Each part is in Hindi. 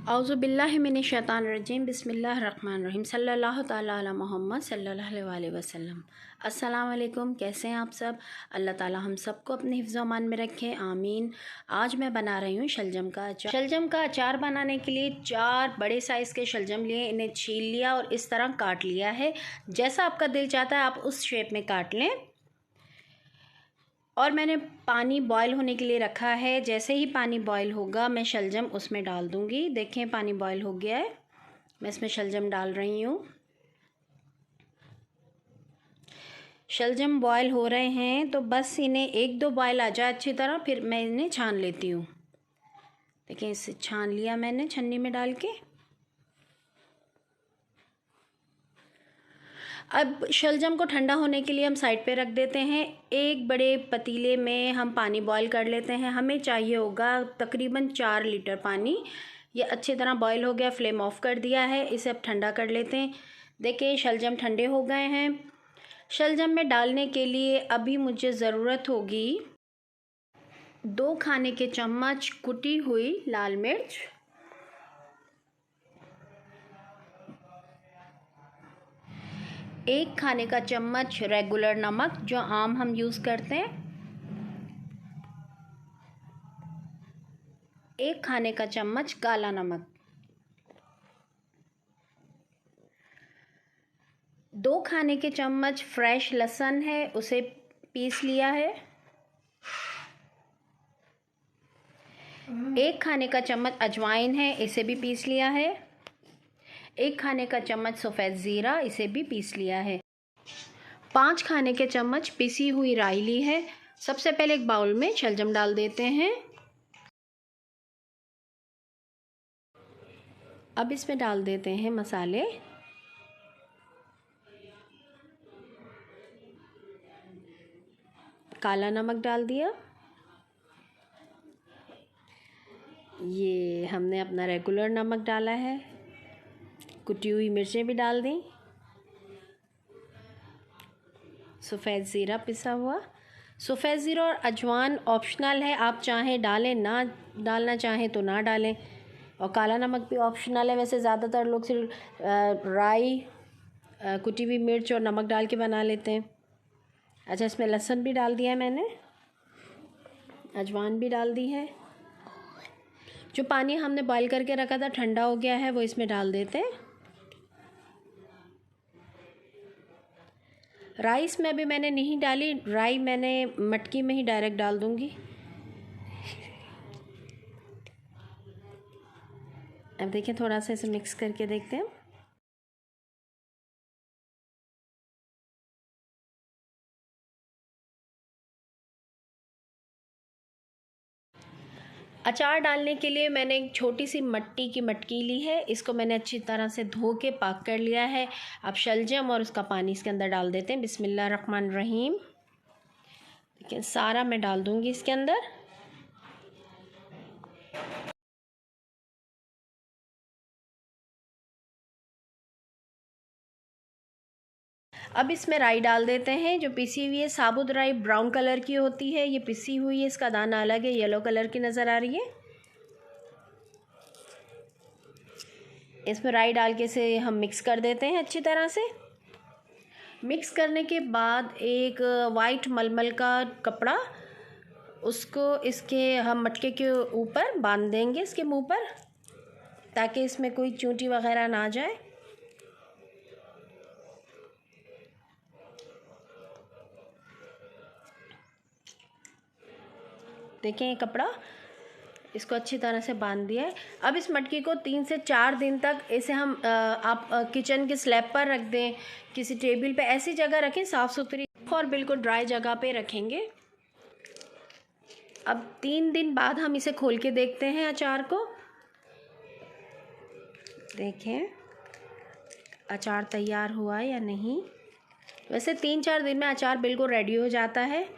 औज़ुबिल्लाहि मिनश्शैतानिर्रजीम बिस्मिल्लाहिर्रहमानिर्रहीम सल्लल्लाहु ताला अला मोहम्मद सल्लल्लाहु अलैहि वसल्लम। अस्सलाम वालेकुम, कैसे हैं आप सब। अल्लाह ताला हम सबको अपने हिफ्ज़ व अमान में रखे, आमीन। आज मैं बना रही हूँ शलजम का अचार। शलजम का अचार बनाने के लिए 4 बड़े साइज़ के शलजम लिए, इन्हें छील लिया और इस तरह काट लिया है। जैसा आपका दिल चाहता है आप उस शेप में काट लें। और मैंने पानी बॉईल होने के लिए रखा है। जैसे ही पानी बॉईल होगा मैं शलजम उसमें डाल दूँगी। देखें पानी बॉईल हो गया है, मैं इसमें शलजम डाल रही हूँ। शलजम बॉईल हो रहे हैं तो बस इन्हें 1-2 बॉईल आ जाए अच्छी तरह, फिर मैं इन्हें छान लेती हूँ। देखें इसे छान लिया मैंने छन्नी में डाल के। अब शलजम को ठंडा होने के लिए हम साइड पे रख देते हैं। एक बड़े पतीले में हम पानी बॉईल कर लेते हैं। हमें चाहिए होगा तकरीबन 4 लीटर पानी। ये अच्छी तरह बॉईल हो गया, फ्लेम ऑफ कर दिया है। इसे अब ठंडा कर लेते हैं। देखिए शलजम ठंडे हो गए हैं। शलजम में डालने के लिए अभी मुझे ज़रूरत होगी 2 खाने के चम्मच कुटी हुई लाल मिर्च, 1 खाने का चम्मच रेगुलर नमक जो आम हम यूज़ करते हैं, 1 खाने का चम्मच काला नमक, 2 खाने के चम्मच फ्रेश लहसुन है उसे पीस लिया है, 1 खाने का चम्मच अजवाइन है इसे भी पीस लिया है, 1 खाने का चम्मच सफ़ेद ज़ीरा इसे भी पीस लिया है, 5 खाने के चम्मच पिसी हुई राई ली है। सबसे पहले एक बाउल में शलजम डाल देते हैं। अब इसमें डाल देते हैं मसाले। काला नमक डाल दिया, ये हमने अपना रेगुलर नमक डाला है, कुटी हुई मिर्चें भी डाल दी, सफ़ेद ज़ीरा पिसा हुआ। सफ़ेद ज़ीरा और अजवान ऑप्शनल है, आप चाहें डालें, ना डालना चाहें तो ना डालें। और काला नमक भी ऑप्शनल है, वैसे ज़्यादातर लोग सिर्फ राई, कुटी हुई मिर्च और नमक डाल के बना लेते हैं। अच्छा इसमें लहसुन भी डाल दिया है मैंने, अजवान भी डाल दी है। जो पानी हमने बॉईल करके रखा था ठंडा हो गया है वो इसमें डाल देते हैं। राइस में भी मैंने नहीं डाली, राई मैंने मटकी में ही डायरेक्ट डाल दूंगी। अब देखिए थोड़ा सा इसे मिक्स करके देखते हैं। अचार डालने के लिए मैंने एक छोटी सी मट्टी की मटकी ली है, इसको मैंने अच्छी तरह से धो के पाक कर लिया है। अब शलजम और उसका पानी इसके अंदर डाल देते हैं। बिस्मिल्लाहिर्रहमानिर्रहीम। देखिए सारा मैं डाल दूंगी इसके अंदर। अब इसमें राई डाल देते हैं, जो पिसी हुई है। साबुत राई ब्राउन कलर की होती है, ये पिसी हुई है, इसका दाना अलग है, येलो कलर की नज़र आ रही है। इसमें राई डाल के इसे हम मिक्स कर देते हैं अच्छी तरह से। मिक्स करने के बाद एक वाइट मलमल का कपड़ा, उसको इसके हम मटके के ऊपर बांध देंगे, इसके मुंह पर, ताकि इसमें कोई चूंटी वगैरह ना जाए। देखें ये कपड़ा, इसको अच्छी तरह से बांध दिया है। अब इस मटकी को 3 से 4 दिन तक इसे हम आप किचन के स्लैब पर रख दें, किसी टेबल पे, ऐसी जगह रखें साफ़ सुथरी और बिल्कुल ड्राई जगह पे रखेंगे। अब 3 दिन बाद हम इसे खोल के देखते हैं अचार को। देखें अचार तैयार हुआ है या नहीं। वैसे 3-4 दिन में अचार बिल्कुल रेडी हो जाता है।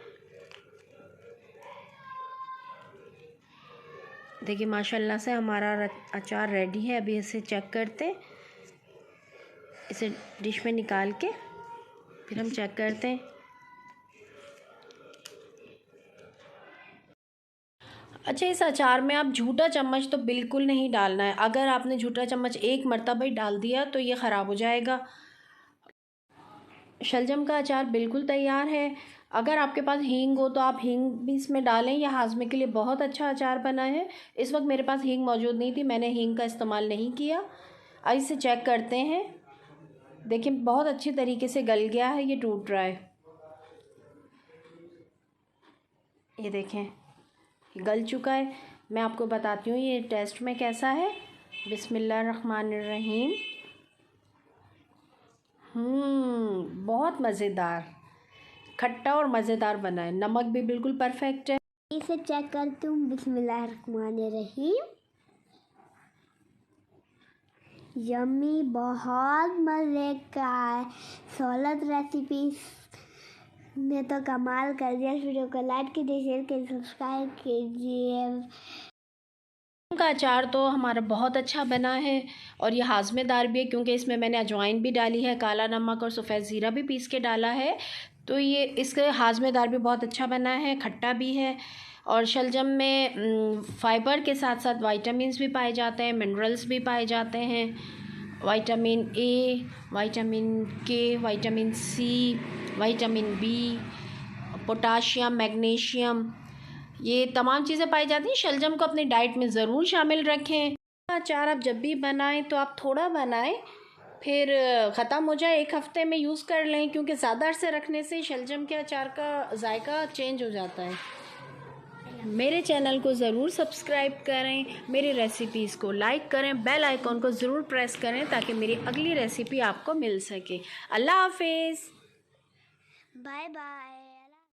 देखिए माशाल्लाह से हमारा अचार रेडी है। अभी इसे चेक करते हैं, इसे डिश में निकाल के फिर हम चेक करते हैं। अच्छा, इस अचार में आप झूठा चम्मच तो बिल्कुल नहीं डालना है। अगर आपने झूठा चम्मच एक मर्तबा ही डाल दिया तो ये ख़राब हो जाएगा। शलजम का अचार बिल्कुल तैयार है। अगर आपके पास हींग हो तो आप हींग भी इसमें डालें, यह हाजमे के लिए बहुत अच्छा अचार बना है। इस वक्त मेरे पास हींग मौजूद नहीं थी, मैंने हींग का इस्तेमाल नहीं किया। अब इसे चेक करते हैं। देखिए बहुत अच्छी तरीके से गल गया है, ये टूट रहा है। ये देखें, ये गल चुका है। मैं आपको बताती हूँ ये टेस्ट में कैसा है। बिस्मिल्लाहिर्रहमानिर्रहीम। बहुत मज़ेदार, खट्टा और मज़ेदार बना है। नमक भी बिल्कुल परफेक्ट है। इसे चेक करती हूँ। बिस्मिल्लाहिर्रहमानिर्रहीम। यम्मी, बहुत मज़े का है। सोलत रेसिपीज ने तो कमाल कर दिया। इस वीडियो को लाइक कीजिए, शेयर कीजिए, सब्सक्राइब कीजिए। का अचार तो हमारा बहुत अच्छा बना है और ये हाजमेदार भी है, क्योंकि इसमें मैंने अजवाइन भी डाली है, काला नमक और सफ़ेद ज़ीरा भी पीस के डाला है। तो ये इसके हाजमेदार भी बहुत अच्छा बना है, खट्टा भी है। और शलजम में फ़ाइबर के साथ साथ वाइटामिन्स भी पाए जाते हैं, मिनरल्स भी पाए जाते हैं। Vitamin A, vitamin K, vitamin C, vitamin B, potassium, magnesium, ये तमाम चीज़ें पाई जाती हैं। शलजम को अपनी डाइट में ज़रूर शामिल रखें। अचार आप जब भी बनाएं तो आप थोड़ा बनाएं, फिर ख़त्म हो जाए 1 हफ़्ते में यूज़ कर लें, क्योंकि ज़्यादा अरसे रखने से शलजम के अचार का जायका चेंज हो जाता है। मेरे चैनल को ज़रूर सब्सक्राइब करें, मेरी रेसिपीज़ को लाइक करें, बेल आइकॉन को ज़रूर प्रेस करें ताकि मेरी अगली रेसिपी आपको मिल सके। अल्लाह हाफिज़। Bye bye.